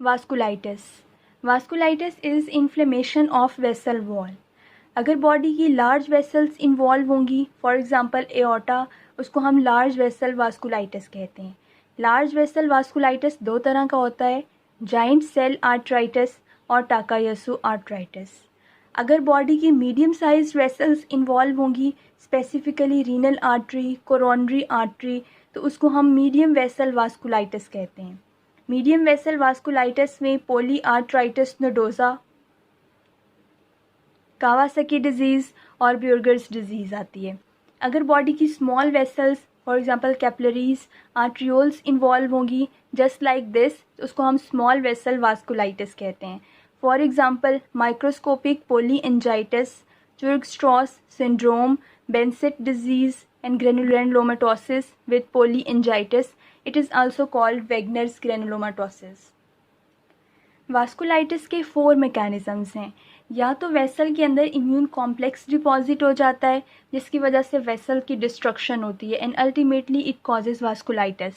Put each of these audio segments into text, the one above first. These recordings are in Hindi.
Vasculitis. Vasculitis is inflammation of vessel wall. अगर बॉडी की लार्ज वेसल्स इन्वॉल्व होंगी, फॉर एग्जांपल एओर्टा, उसको हम लार्ज वेसल वास्कुलाइटिस कहते हैं. लार्ज वेसल वास्कुलाइटिस दो तरह का होता है, जाइंट सेल आर्थराइटिस और टाकायासु आर्थराइटिस. अगर बॉडी की मीडियम साइज वेसल्स इन्वॉल्व होंगी, specifically renal artery, coronary artery, तो उसको हम मीडियम वेसल वास्कुलाइटिस कहते हैं. मीडियम वेसल वास्कुलाइटिस में poly arthritis nodosa, Kawasaki disease और ब्यूर्गर्स डिजीज़ आती है. अगर बॉडी की small vessels, for example capillaries, arterioles involve होंगी जस्ट लाइक दिस, तो उसको हम स्मॉल वेसल वास्कुलाइटिस कहते हैं. For example microscopic polyangiitis, Churg Strauss syndrome, Behcet disease and granulomatosis with polyangiitis. It is also called Wegener's granulomatosis. Vasculitis के 4 मैकेनिज़म्स हैं. या तो वेसल के अंदर इम्यून कॉम्प्लेक्स डिपॉजिट हो जाता है जिसकी वजह से वेसल की डिस्ट्रक्शन होती है and ultimately it causes vasculitis.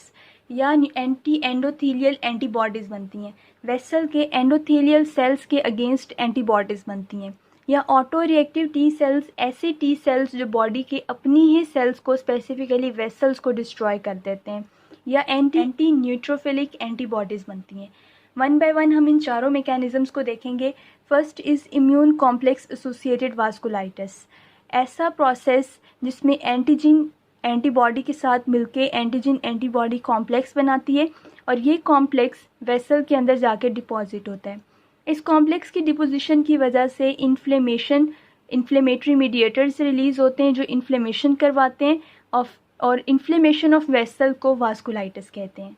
या एंटी एंडोथीलियल एंटीबॉडीज़ बनती हैं, वेसल के एंडोथीलियल सेल्स के अगेंस्ट एंटीबॉडीज़ बनती हैं. या ऑटो रिएक्टिव टी सेल्स, ऐसे टी सेल्स जो बॉडी के अपनी ही सेल्स को स्पेसिफिकली वेसल्स को डिस्ट्रॉय कर देते हैं. या एंटी न्यूट्रोफिलिक एंटीबॉडीज़ बनती हैं. वन बाय वन हम इन चारों मैकेनिज़म्स को देखेंगे. First is immune complex associated vasculitis. ऐसा प्रोसेस जिसमें एंटीजन एंटीबॉडी के साथ मिलके एंटीजन एंटीबॉडी कॉम्प्लेक्स बनाती है और ये कॉम्प्लेक्स वेसल के अंदर जाके डिपॉजिट होता है. इस कॉम्प्लेक्स की डिपोजिशन की वजह से इन्फ्लेमेटरी मीडिएटर्स रिलीज़ होते हैं जो इन्फ्लेमेशन करवाते हैं और इन्फ्लेमेशन ऑफ वेसल को वास्कुलाइटिस कहते हैं.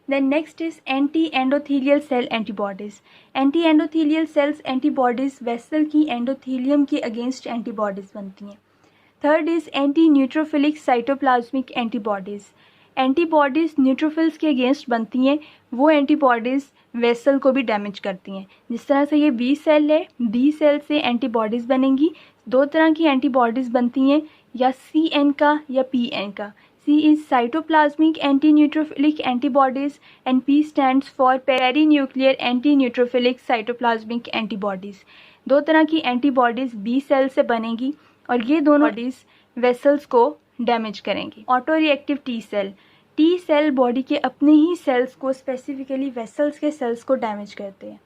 Then next is anti-endothelial cell antibodies. Anti-endothelial cells antibodies vessel की एंडोथीलियम के अगेंस्ट एंटीबॉडीज़ बनती हैं. Third is anti-neutrophilic cytoplasmic antibodies. Antibodies neutrophils के अगेंस्ट बनती हैं, वो एंटीबॉडीज़ वेसल को भी डैमेज करती हैं. जिस तरह से ये बी सेल है, बी सेल से एंटीबॉडीज़ बनेंगी. दो तरह की एंटीबॉडीज़ बनती हैं, या CN का या PN का. C is cytoplasmic anti-neutrophilic antibodies and P stands for perinuclear anti-neutrophilic cytoplasmic antibodies. दो तरह की एंटीबॉडीज़ बी सेल से बनेंगी और ये दोनों बॉडीज़ वेसल्स को डैमेज करेंगी. Auto reactive T cell body के अपने ही सेल्स को स्पेसिफिकली वेसल्स के सेल्स को डैमेज करते हैं.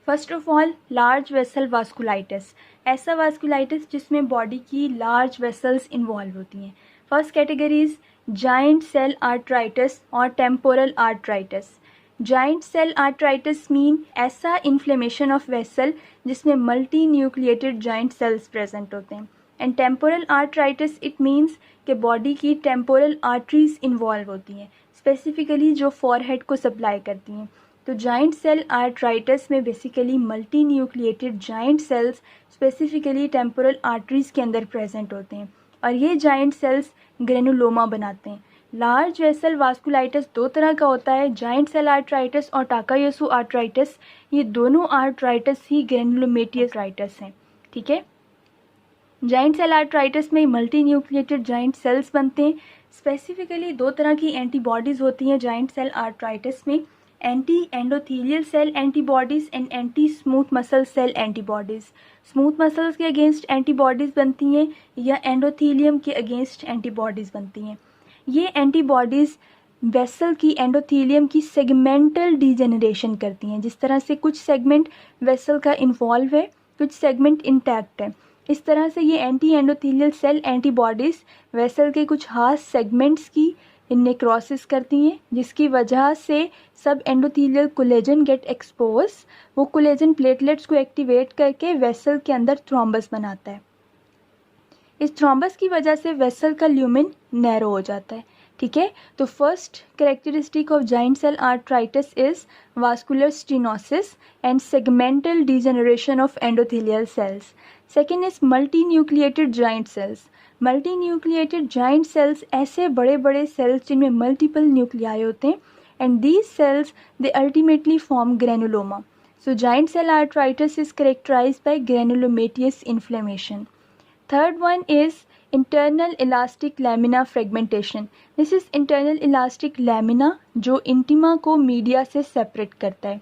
First of all large vessel vasculitis. ऐसा वास्कुलाइटिस जिसमें बॉडी की लार्ज वेसल्स इन्वॉल्व होती हैं. First categories giant cell arthritis और temporal arthritis. Giant cell arthritis mean ऐसा इन्फ्लेमेशन ऑफ वेसल जिसमें multi nucleated giant cells present होते हैं. And temporal arthritis it means कि बॉडी की टेम्पोरल आर्टरीज इन्वॉल्व होती हैं, स्पेसिफिकली जो फॉरहेड को सप्लाई करती हैं. तो जाइंट सेल आर्थराइटिस में basically multi nucleated giant cells specifically temporal arteries के अंदर प्रेजेंट होते हैं और ये जाइंट सेल्स ग्रेनुलोमा बनाते हैं. लार्ज वेसल वास्कुलाइटिस दो तरह का होता है, जाइंट सेल आर्थराइटिस और टाकायासु आर्थराइटिस. ये दोनों आर्थराइटिस ही ग्रेनुलोमेटियस आर्थराइटिस हैं. ठीक है. जाइंट सेल आर्थराइटिस में मल्टी न्यूक्लिएटेड जाइंट सेल्स बनते हैं. स्पेसिफिकली दो तरह की एंटीबॉडीज़ होती हैं जाइंट सेल आर्थराइटिस में, anti endothelial cell antibodies and anti smooth muscle cell antibodies. Smooth muscles के अगेंस्ट एंटीबॉडीज़ बनती हैं या एंडोथीलियम के अगेंस्ट एंटीबॉडीज़ बनती हैं. ये एंटीबॉडीज़ वेसल की एंडोथीलियम की सेगमेंटल डिजेनरेशन करती हैं. जिस तरह से कुछ सेगमेंट वेसल का इन्वॉल्व है, कुछ सेगमेंट इंटैक्ट है, इस तरह से ये anti endothelial cell antibodies vessel के कुछ खास सेगमेंट्स की नेक्रोसिस करती हैं जिसकी वजह से सब एंडोथीलियल कोलेजन गेट एक्सपोज. वो कोलेजन प्लेटलेट्स को एक्टिवेट करके वेसल के अंदर थ्रोम्बस बनाता है. इस थ्रोम्बस की वजह से वेसल का ल्यूमेन नैरो हो जाता है. ठीक है. तो first characteristic of giant cell arthritis is vascular stenosis and segmental degeneration of endothelial cells. Second is multi nucleated giant cells. Multi nucleated giant cells ऐसे बड़े बड़े सेल्स जिनमें मल्टीपल न्यूक्लियाई होते हैं and these cells they ultimately form granuloma. So giant cell arthritis is characterized by granulomatous inflammation. Third one is internal elastic lamina fragmentation, this is internal elastic lamina जो इंटिमा को मीडिया से सेपरेट करता है।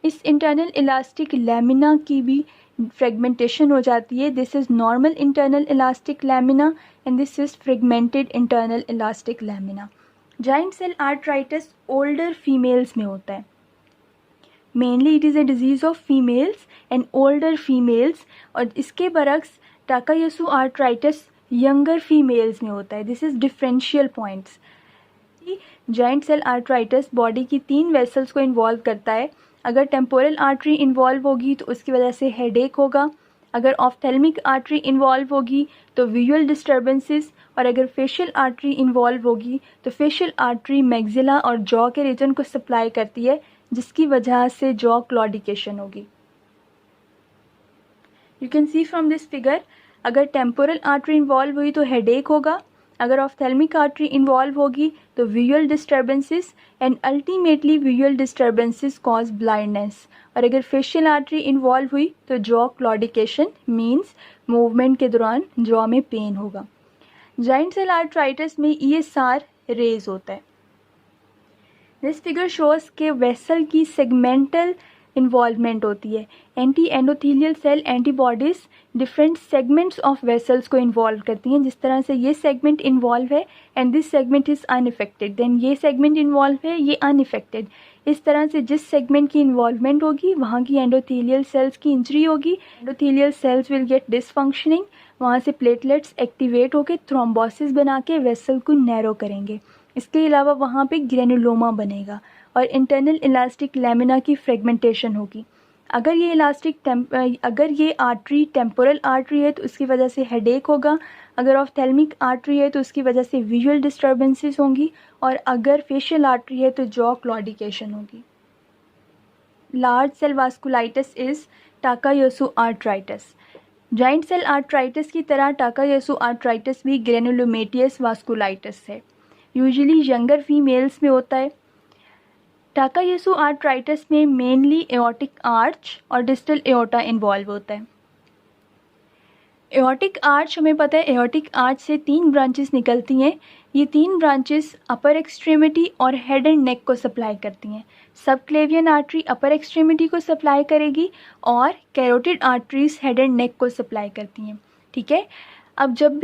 इस इंटरनल इलास्टिक लैमिना की भी फ्रेगमेंटेशन हो जाती है। This is normal internal elastic lamina and this is fragmented internal elastic lamina. Giant cell arthritis older females में होता है। Mainly it is a disease of females and older females, और इसके बरक्स टाकायासु आर्थराइटिस यंगर फीमेल्स में होता है। This is differential points. Giant cell arthritis body की 3 वेसल्स को इन्वॉल्व करता है। अगर टेम्पोरल आर्टरी इन्वॉल्व होगी तो उसकी वजह से हेडेक होगा, अगर ऑफ्थेल्मिक आर्टरी इन्वॉल्व होगी तो विजुअल डिस्टर्बेंसेस, और अगर फेशियल आर्टरी इन्वॉल्व होगी तो फेशियल आर्टरी मैक्सिला और जॉ के रीजन को सप्लाई करती है, जिसकी वजह से जॉ क्लॉडिकेशन होगी। You can see from this figure, अगर टेम्पोरल आर्टरी इन्वॉल्व हुई तो हेडेक होगा, अगर ऑफ्थेल्मिक आर्टरी इन्वॉल्व होगी तो visual disturbances and ultimately visual disturbances cause blindness, और अगर फेशियल आर्टरी इन्वॉल्व हुई तो जॉ क्लॉडिकेशन मीन्स मूवमेंट के दौरान जॉ में पेन होगा। जाइंट सेल आर्थराइटिस में ESR रेज होता है। दिस फिगर शोज के वेसल की सेगमेंटल इन्वॉल्वमेंट होती है। Anti endothelial cell antibodies different segments of vessels को इन्वॉल्व करती हैं। जिस तरह से ये सेगमेंट इन्वॉल्व है and this segment is unaffected, then ये सेगमेंट इन्वॉल्व है, ये अनइफेक्टेड। इस तरह से जिस सेगमेंट की इन्वॉल्वमेंट होगी वहाँ की एंडोथीलियल सेल्स की इंजरी होगी, endothelial cells will get dysfunctioning, वहाँ से प्लेटलेट्स एक्टिवेट होकर थ्रोम्बोसिस बना के वेसल को नैरो करेंगे। इसके अलावा वहाँ पे ग्रेनुलोमा बनेगा और इंटरनल इलास्टिक लैमिना की फ्रेगमेंटेशन होगी। अगर ये आर्टरी टेम्पोरल आर्टरी है तो उसकी वजह से हेडेक होगा, अगर ऑफ्थेल्मिक आर्टरी है तो उसकी वजह से विजुअल डिस्टर्बेंसेस होंगी, और अगर फेशियल आर्टरी है तो जॉ क्लॉडिकेशन होगी। Large cell vasculitis is Takayasu arthritis. Giant cell arthritis की तरह टाकायासु आर्थराइटिस भी ग्रेनुलोमेटियस वास्कुलाइटिस है। यूजुअली यंगर फीमेल्स में होता है। टाकायासु आर्थराइटिस में मेनली एओर्टिक आर्च और डिस्टल एओर्टा इन्वॉल्व होता है। एओर्टिक आर्च हमें पता है, एओर्टिक आर्च से 3 ब्रांचेस निकलती हैं। ये 3 ब्रांचेस अपर एक्सट्रीमिटी और हेड एंड नेक को सप्लाई करती हैं। सबक्लेवियन आर्टरी अपर एक्सट्रीमिटी को सप्लाई करेगी और carotid arteries head and neck को सप्लाई करती हैं। ठीक है, अब जब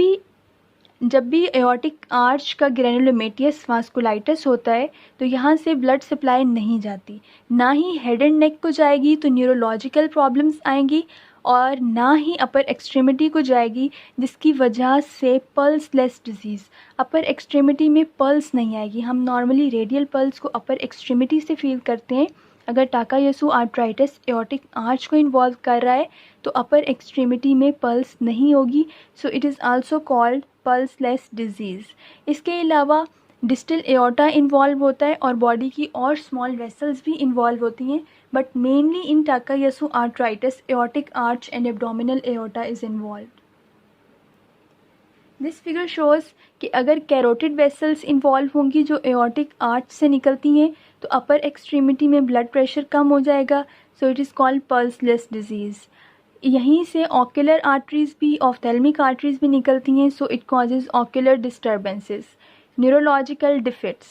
भी एओर्टिक आर्च का ग्रेनुलोमेटियस वास्कुलाइटिस होता है तो यहाँ से ब्लड सप्लाई नहीं जाती, ना ही हेड एंड नेक को जाएगी तो न्यूरोलॉजिकल प्रॉब्लम्स आएंगी, और ना ही अपर एक्सट्रीमिटी को जाएगी, जिसकी वजह से पल्सलेस डिजीज़, अपर एक्सट्रीमिटी में पल्स नहीं आएगी। हम नॉर्मली रेडियल पल्स को अपर एक्सट्रीमिटी से फील करते हैं। अगर टाकायासु आर्थराइटिस एओर्टिक आर्च को इन्वॉल्व कर रहा है तो अपर एक्सट्रीमिटी में पल्स नहीं होगी, सो it is also called pulseless disease. इसके अलावा डिस्टल एओर्टा इन्वॉल्व होता है और बॉडी की और स्मॉल वेसल्स भी इन्वॉल्व होती हैं, but mainly in टाकायासु arthritis aortic arch and abdominal aorta is involve. This figure shows कि अगर कैरोटिड वेसल्स इन्वॉल्व होंगी जो एओर्टिक आर्च से निकलती हैं तो अपर एक्सट्रीमिटी में ब्लड प्रेशर कम हो जाएगा, सो it is called pulseless disease. यहीं से ऑक्यूलर आर्टरीज़ भी, ऑफ्थेल्मिक आर्टरीज़ भी निकलती हैं, so it causes ocular disturbances. Neurological defects,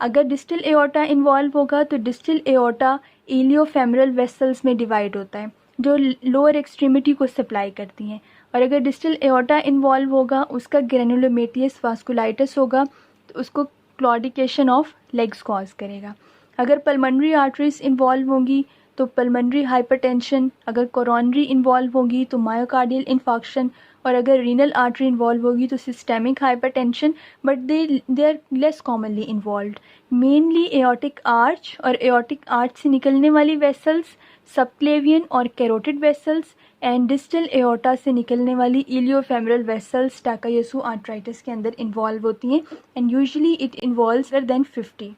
अगर डिस्टल एओर्टा इन्वॉल्व होगा तो डिस्टल एओर्टा इलियोफेमरल वेसल्स में डिवाइड होता है जो लोअर एक्सट्रीमिटी को सप्लाई करती हैं, और अगर डिस्टल एओर्टा इन्वॉल्व होगा उसका ग्रेनुलोमेटियस वास्कुलाइटिस होगा तो उसको क्लॉडिकेशन ऑफ लेग्स कॉज करेगा। अगर पल्मोनरी आर्टरीज इन्वॉल्व होंगी तो पल्मोनरी हाइपरटेंशन, अगर कोरोनरी इन्वॉल्व होगी तो मायोकार्डियल इन्फाक्शन, और अगर रीनल आर्टरी इन्वॉल्व होगी तो systemic hypertension, but they are less commonly involved. Mainly aortic arch और एओर्टिक आर्च से निकलने वाली वेसल्स, सबक्लेवियन और carotid vessels, and distal aorta से निकलने वाली इलियोफेमरल वेसल्स टाकायासु आर्थराइटिस के अंदर इन्वॉल्व होती हैं, and usually it involves more than 50।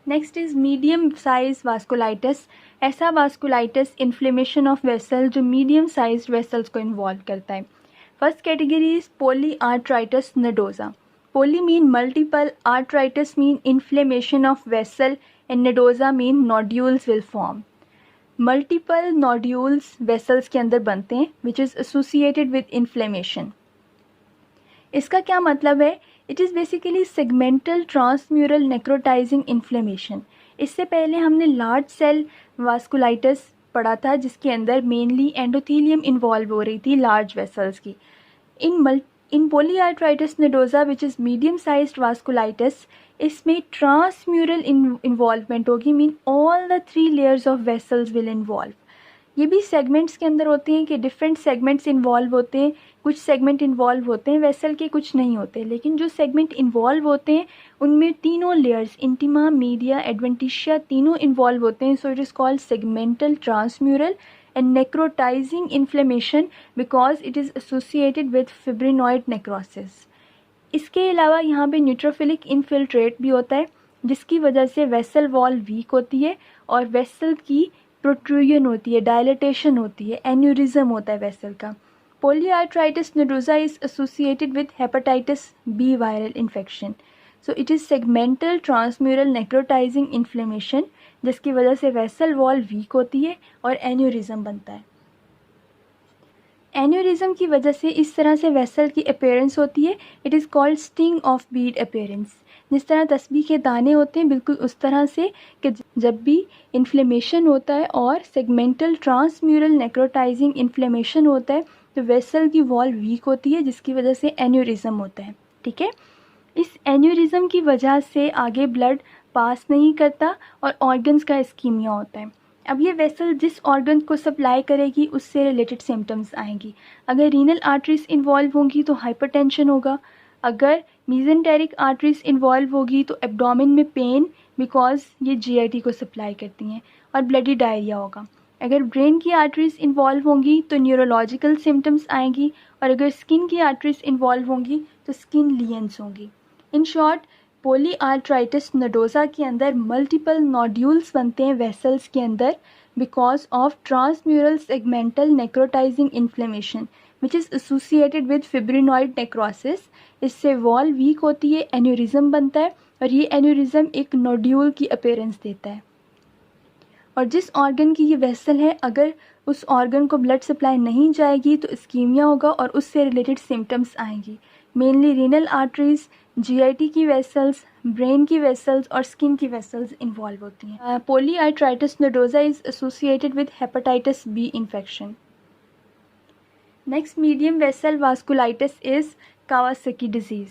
Next is medium size vasculitis. ऐसा वास्कुलाइटिस इन्फ्लेमेशन ऑफ वेसल जो मीडियम साइज वेसल्स को इन्वॉल्व करता है। First category is poly arthritis nodosa. Poly mean multiple, arthritis mean inflammation of vessel, and nodosa mean nodules will form. Multiple nodules vessels के अंदर बनते हैं which is associated with inflammation. इसका क्या मतलब है? It is basically segmental transmural necrotizing inflammation. इससे पहले हमने लार्ज सेल वास्कुलाइटिस पढ़ा था, जिसके अंदर मेनली एंडोथीलियम इन्वॉल्व हो रही थी लार्ज वेसल्स की। In polyarthritis nodosa which is medium sized vasculitis, इसमें ट्रांसम्यूरल इन्वॉल्वमेंट होगी, mean all the 3 layers of vessels will involve. ये भी सेगमेंट्स के अंदर होते हैं कि डिफरेंट सेगमेंट्स इन्वॉल्व होते हैं। कुछ सेगमेंट इन्वॉल्व होते हैं वेसल के, कुछ नहीं होते, लेकिन जो सेगमेंट इन्वॉल्व होते हैं उनमें तीनों लेयर्स, इंटीमा, मीडिया, एडवेंटिशिया, तीनों इन्वॉल्व होते हैं। So it is called segmental transmural and necrotizing inflammation because it is associated with fibrinoid necrosis. इसके अलावा यहाँ पे न्यूट्रोफिलिक इन्फिल्ट्रेट भी होता है, जिसकी वजह से वेसल वॉल वीक होती है और वेसल की प्रोट्रूजन होती है, डायलेटेशन होती है, एन्यूरिज्म होता है वेसल का। Polyarthritis nodosa is associated with hepatitis B viral infection. So it is segmental transmural necrotizing inflammation, जिसकी वजह से वेसल वॉल वीक होती है और एन्यूरिज्म बनता है। एन्यूरिज्म की वजह से इस तरह से वेसल की अपीयरेंस होती है। It is called sting of Beed appearance. जिस तरह तस्बीह के दाने होते हैं, बिल्कुल उस तरह से कि जब भी इन्फ्लेमेशन होता है और सेगमेंटल ट्रांसम्यूरल नेक्रोटाइजिंग इन्फ्लेमेशन होता है तो वेसल की वॉल वीक होती है, जिसकी वजह से एन्यूरिज्म होता है। ठीक है, इस एन्यूरिज्म की वजह से आगे ब्लड पास नहीं करता और ऑर्गन्स का इस्कीमिया होता है। अब ये वेसल जिस ऑर्गन को सप्लाई करेगी उससे रिलेटेड सिम्टम्स आएंगी। अगर रीनल आर्टरीज इन्वॉल्व होंगी तो हाइपरटेंशन होगा। अगर मीजेंटेरिक आर्टरीज इन्वॉल्व होगी तो एब्डोमेन में पेन, बिकॉज ये जीआईटी को सप्लाई करती हैं, और ब्लडी डायरिया होगा। अगर ब्रेन की आर्टरीज इन्वॉल्व होंगी तो न्यूरोलॉजिकल सिम्टम्स आएंगी, और अगर स्किन की आर्टरीज इन्वॉल्व होंगी तो स्किन लीयंस होंगी। इन शॉर्ट, पोलीआर्थराइटिस नोडोजा के अंदर मल्टीपल नोड्यूल्स बनते हैं वेसल्स के अंदर because of transmural segmental necrotizing inflammation which is associated with fibrinoid necrosis. इससे वॉल वीक होती है, एन्यूरिज्म बनता है, और ये एन्यूरिज्म एक नोड्यूल की अपीयरेंस देता है। और जिस ऑर्गन की ये वेसल है, अगर उस ऑर्गन को ब्लड सप्लाई नहीं जाएगी तो इस्कीमिया होगा और उससे रिलेटेड सिम्टम्स आएंगी। मेनली रीनल आर्टरीज, जीआईटी की वेसल्स, ब्रेन की वेसल्स और स्किन की वेसल्स इन्वॉल्व होती हैं। Polyarthritis nodosa is associated with hepatitis B infection. Next medium vessel vasculitis is Kawasaki disease.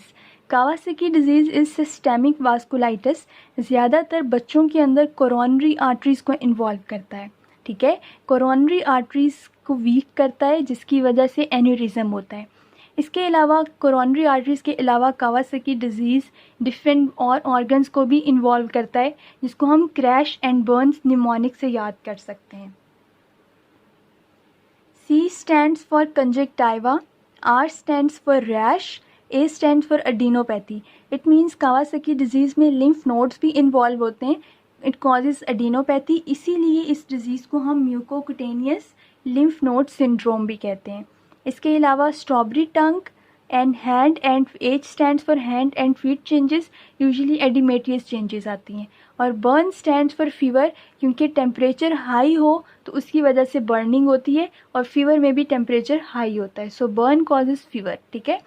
Kawasaki disease is systemic vasculitis. ज़्यादातर बच्चों के अंदर कोरोनरी आर्टरीज़ को इन्वॉल्व करता है। ठीक है, कोरोनरी आर्टरीज़ को वीक करता है, जिसकी वजह से एन्यूरिज्म होता है। इसके अलावा कोरोनरी आर्टरीज़ के अलावा कावासाकी डिजीज़ डिफरेंट और ऑर्गन्स को भी इन्वॉल्व करता है, जिसको हम क्रैश एंड बर्न्स निमोनिक से याद कर सकते हैं। C stands for conjunctiva, R stands for rash, A stands for adenopathy. It means Kawasaki disease में lymph nodes भी involve होते हैं. It causes adenopathy, इसीलिए इस disease को हम mucocutaneous lymph node syndrome भी कहते हैं। इसके अलावा strawberry tongue and hand and H stands for hand and feet changes, usually edematous changes आती हैं। और बर्न स्टैंड्स फॉर फीवर, क्योंकि टेम्परेचर हाई हो तो उसकी वजह से बर्निंग होती है, और फीवर में भी टेम्परेचर हाई होता है। So burn causes fever. ठीक है,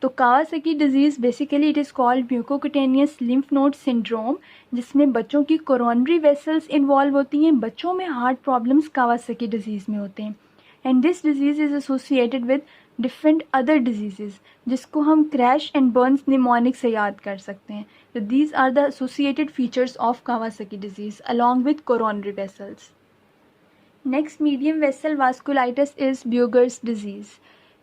तो Kawasaki disease basically it is called mucocutaneous lymph node syndrome, जिसमें बच्चों की कोरोनरी वेसल्स इन्वॉल्व होती हैं। बच्चों में हार्ट प्रॉब्लम्स कावासाकी डिजीज़ में होते हैं। And this disease is associated with different other disease, जिसको हम क्रैश एंड बर्न्स निमोनिक से याद कर सकते हैं। So these are the associated features of Kawasaki disease along with coronary vessels. Next medium vessel vasculitis is Buerger's disease.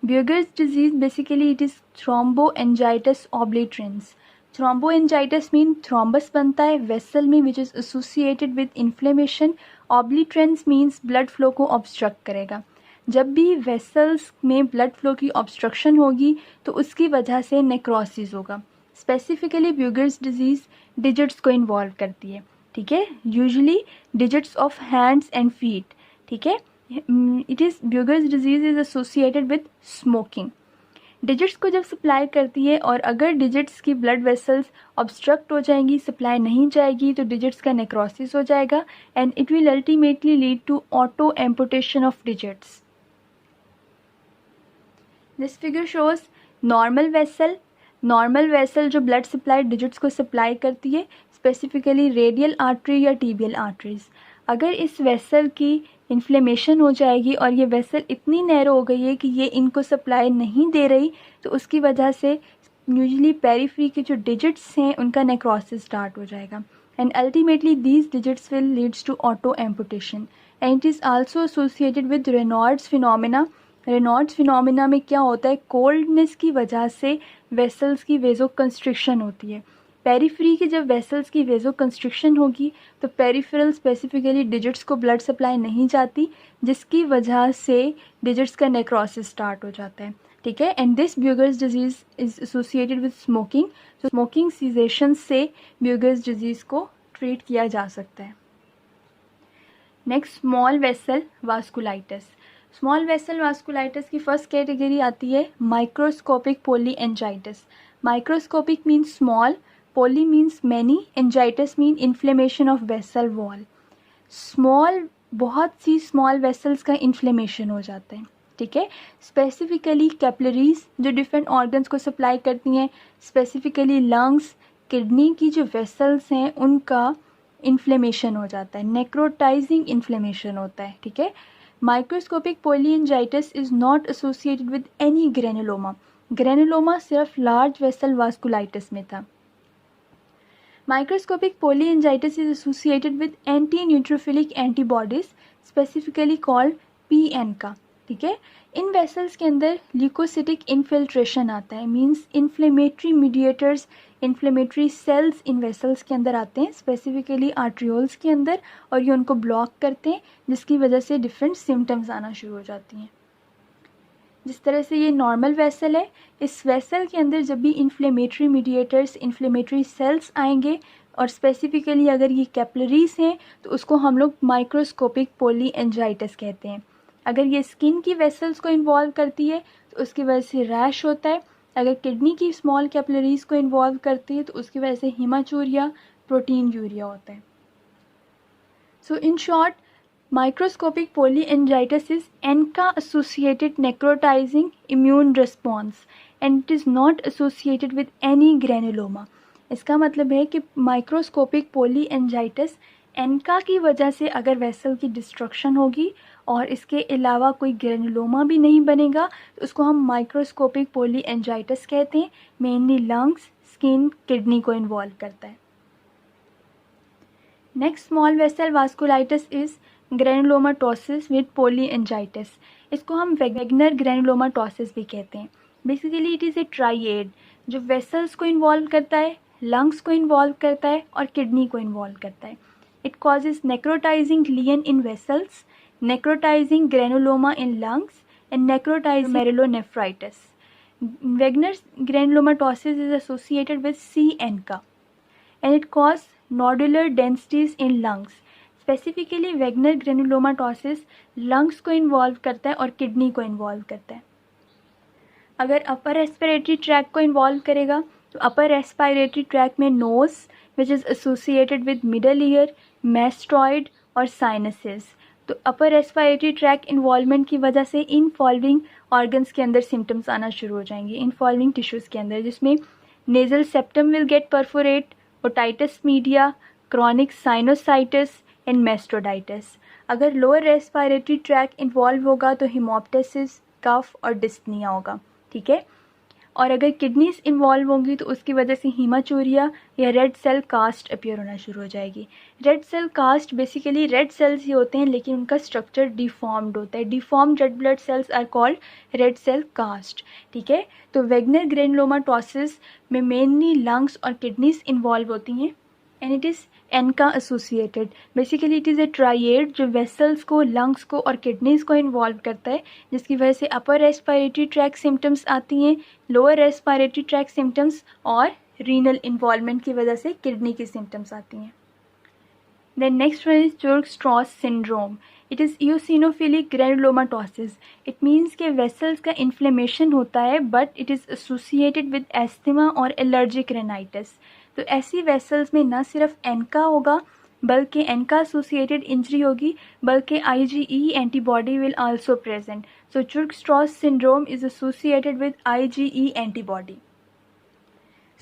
Buerger's disease basically it is thromboangiitis obliterans. Thromboangiitis mean thrombus बनता है vessel में which is associated with inflammation. Obliterans means blood flow को obstruct करेगा। जब भी वेसल्स में ब्लड फ्लो की ऑब्स्ट्रक्शन होगी तो उसकी वजह से नेक्रोसिस होगा। स्पेसिफिकली ब्यूगर्स डिजीज़ डिजिट्स को इन्वॉल्व करती है। ठीक है, usually digits of hands and feet. ठीक है, it is Buerger's disease is associated with smoking. Digits को जब सप्लाई करती है और अगर डिजिट्स की ब्लड वेसल्स ऑब्स्ट्रक्ट हो जाएंगी, सप्लाई नहीं जाएगी, तो डिजिट्स का नेक्रोसिस हो जाएगा and it will ultimately lead to auto amputation of digits. This figure shows normal vessel जो ब्लड सप्लाई डिजिट्स को सप्लाई करती है, स्पेसिफिकली रेडियल आर्टरी या टीबियल आर्टरीज। अगर इस वेसल की इन्फ्लेमेशन हो जाएगी और ये वेसल इतनी नैरो हो गई है कि ये इनको सप्लाई नहीं दे रही, तो उसकी वजह से यूजुअली पेरिफेरी के जो डिजिट्स हैं उनका नेक्रोसिस स्टार्ट हो जाएगा, and ultimately these digits will leads to auto amputation, and it is also associated with Raynaud's phenomena. Raynaud's phenomena में क्या होता है, कोल्डनेस की वजह से वेसल्स की वेजो कंस्ट्रिक्शन होती है। पेरिफेरी की जब वेसल्स की वेजो कंस्ट्रिक्शन होगी तो पेरिफेरल स्पेसिफिकली डिजिट्स को ब्लड सप्लाई नहीं जाती, जिसकी वजह से डिजिट्स का नेक्रोसिस स्टार्ट हो जाता है, ठीक है। And this Buerger's disease is associated with smoking, तो स्मोकिंग सीजेशन से ब्यूगर्स डिजीज़ को ट्रीट किया जा सकता है। Next, small vessel vasculitis. Small vessel vasculitis की फर्स्ट कैटेगरी आती है microscopic polyangiitis. Microscopic means small, poly means many, angiitis mean inflammation of vessel wall. Small, बहुत सी स्मॉल वेसल्स का इन्फ्लेमेशन हो जाता है, ठीक है। स्पेसिफिकली कैपिलरीज जो डिफरेंट ऑर्गन्स को सप्लाई करती हैं, स्पेसिफिकली लंग्स, किडनी की जो वेसल्स हैं उनका इन्फ्लेमेशन हो जाता है, नेक्रोटाइजिंग इन्फ्लेमेशन होता है, ठीक है। Microscopic polyangiitis is not associated with any granuloma. Granuloma सिर्फ लार्ज वेसल वास्कुलाइटिस में था। Microscopic polyangiitis is associated with anti neutrophilic antibodies, specifically called PNCA, ठीक है। इन वेसल्स के अंदर ल्यूकोसिटिक इन्फिल्ट्रेशन आता है, means inflammatory mediators, inflammatory cells इन वेसल्स के अंदर आते हैं, स्पेसिफिकली आर्ट्रियोल्स के अंदर, और ये उनको ब्लॉक करते हैं, जिसकी वजह से डिफरेंट सिम्टम्स आना शुरू हो जाती हैं। जिस तरह से ये नॉर्मल वेसल है, इस वेसल के अंदर जब भी इन्फ्लेमेटरी मीडिएटर्स, इन्फ्लेमेटरी सेल्स आएंगे, और स्पेसिफिकली अगर ये कैपिलरीज हैं तो उसको हम लोग माइक्रोस्कोपिक पोलीएंजाइटिस कहते हैं। अगर ये स्किन की वेसल्स को इन्वॉल्व करती है तो उसकी वजह से रैश होता है। अगर किडनी की स्मॉल कैपिलरीज को इन्वॉल्व करती है तो उसकी वजह से हिमाचूरिया, प्रोटीन यूरिया होता है। So in short, microscopic polyangiitis is ANCA associated necrotizing immune response and it is not associated with any granuloma. इसका मतलब है कि माइक्रोस्कोपिक पोलीएंजाइटिस एनका की वजह से अगर वेसल की डिस्ट्रक्शन होगी और इसके अलावा कोई ग्रेनुलोमा भी नहीं बनेगा तो उसको हम माइक्रोस्कोपिक पोलीएंजाइटिस कहते हैं। मेनली लंग्स, स्किन, किडनी को इन्वॉल्व करता है। Next small vessel vasculitis is granulomatosis with polyangiitis. इसको हम वेगनर ग्रेनुलोमाटोसिस भी कहते हैं। Basically it is a triad जो वेसल्स को इन्वॉल्व करता है, लंग्स को इन्वॉल्व करता है और किडनी को इन्वॉल्व करता है। It causes necrotizing lesion in vessels, necrotizing granuloma in lungs and necrotizing glomerulonephritis. Wegener's granulomatosis is associated with CNCA and it causes nodular densities in lungs. Specifically Wegener granulomatosis lungs को इन्वॉल्व करता है और किडनी को इन्वॉल्व करता है। अगर अपर रेस्पिरेटरी ट्रैक को इन्वॉल्व करेगा तो अपर रेस्पिरेटरी ट्रैक में nose which is associated with middle ear, mastoid और साइनसेस। तो अपर रेस्पिरेटरी ट्रैक इन्वॉल्वमेंट की वजह से इन फॉलोइंग ऑर्गन्स के अंदर सिम्टम्स आना शुरू हो जाएंगे, इन फॉलोइंग टिश्यूज़ के अंदर, जिसमें nasal septum will get perforate, otitis media, chronic sinusitis and mastoiditis. अगर लोअर रेस्पिरेटरी ट्रैक इन्वॉल्व होगा तो हिमोप्टेसिस, कफ और डिस्पनिया होगा, ठीक है। और अगर किडनीज इन्वॉल्व होंगी तो उसकी वजह से हीमाचूरिया या रेड सेल कास्ट अपीयर होना शुरू हो जाएगी। Red cell cast basically red cells ही होते हैं लेकिन उनका स्ट्रक्चर डिफॉर्म्ड होता है। Deformed red blood cells are called red cell cast, ठीक है। तो वेगनर ग्रेनुलोमाटोसिस में मेनली लंग्स और किडनीज इन्वॉल्व होती हैं and it is ANCA associated. Basically it is a triad जो वेसल्स को, लंग्स को और किडनीज को इन्वॉल्व करता है, जिसकी वजह से अपर रेस्पिरेटरी ट्रैक सिम्टम्स आती हैं, लोअर रेस्पिरेटरी ट्रैक सिम्टम्स और रीनल इन्वॉल्वमेंट की वजह से किडनी की सिम्टम्स आती हैं। Then next one is Churg-Strauss syndrome. It is eosinophilic granulomatosis. It means के वेसल्स का इन्फ्लेमेशन होता है but it is associated with asthma और एलर्जिक रेनाइटिस। तो ऐसी वेसल्स में न सिर्फ एनका होगा बल्कि एनका एसोसिएटेड इंजरी होगी, बल्कि IgE antibody will also present. So Churg-Strauss syndrome is associated with IgE antibody.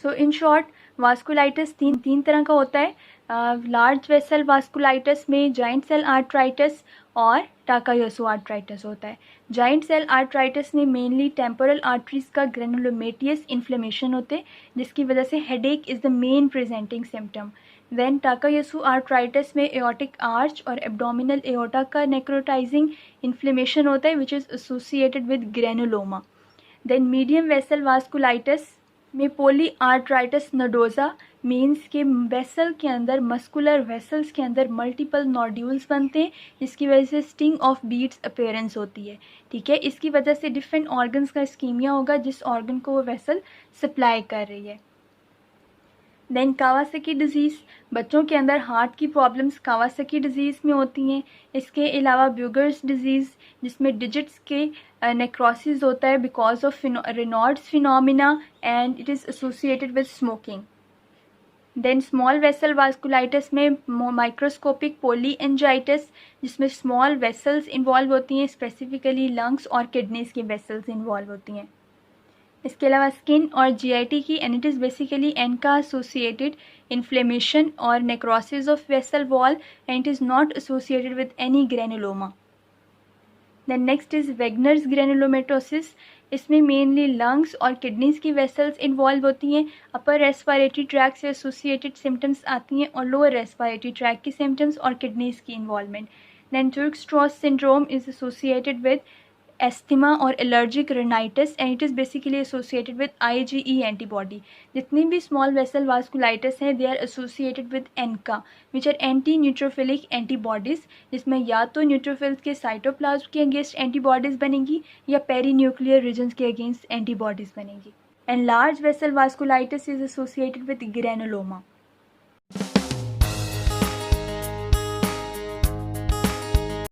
So in short vasculitis तीन तरह का होता है. लार्ज वेसल वास्कुलाइटिस में जाइंट सेल आर्थराइटिस और टाकायोसो आर्थराइटिस होता है. जाइंट सेल आर्थराइटिस में मेनली टेम्पोरल आर्टरीज का ग्रेनुलोमेटियस इन्फ्लेमेशन होते हैं, जिसकी वजह से headache is the main presenting symptom. Then Takayasu arthritis में एओर्टिक आर्च और एब्डोमिनल एओर्टा का नेक्रोटाइजिंग इन्फ्लेमेशन होता है which is associated with granuloma. Then medium vessel vasculitis में पोली आर्थराइटिस नोडोजा मीन्स के वेसल के अंदर मस्कुलर वेसल्स के अंदर मल्टीपल नोड्यूल्स बनते हैं, जिसकी वजह से स्टिंग ऑफ बीड्स अपीयरेंस होती है. ठीक है, इसकी वजह से डिफरेंट ऑर्गन्स का स्कीमिया होगा जिस ऑर्गन को वो वेसल सप्लाई कर रही है. देन कावासाकी डिजीज़, बच्चों के अंदर हार्ट की प्रॉब्लम्स कावासाकी डिजीज़ में होती हैं. इसके अलावा ब्यूगर्स डिजीज़ जिसमें डिजिट्स के नेक्रोसिस होता है because of Raynaud's phenomena and it is associated with smoking. Then small vessel vasculitis में माइक्रोस्कोपिक पोलीएंजाइटिस जिसमें स्मॉल वेसल्स इन्वॉल्व होती हैं, स्पेसिफिकली लंग्स और किडनीज की वेसल्स इन्वॉल्व होती हैं. इसके अलावा स्किन और जीआईटी की and it is basically ANCA associated inflammation और necrosis of vessel wall and it is not associated with any granuloma. Then next is Wegener's granulomatosis. इसमें मेनली लंग्स और किडनीज की वेसल्स इन्वॉल्व होती हैं. अपर रेस्पिरेटरी ट्रैक से एसोसिएटेड सिम्टम्स आती हैं और लोअर रेस्पिरेटरी ट्रैक की सिम्टम्स और किडनीज की involvement. Then Churg Strauss syndrome is associated with asthma और allergic rhinitis and it is basically associated with IgE antibody. जितनी भी स्मॉल वेसल वास्कुलाइटिस हैं they are associated with ANCA which are anti neutrophilic antibodies, जिसमें या तो न्यूट्रोफिल्स के साइटोप्लाज्म के अगेंस्ट एंटीबॉडीज़ बनेंगी या पेरी न्यूक्लियर रीजन्स के अगेंस्ट एंटीबॉडीज़ बनेंगी. And large vessel vasculitis is associated with granuloma.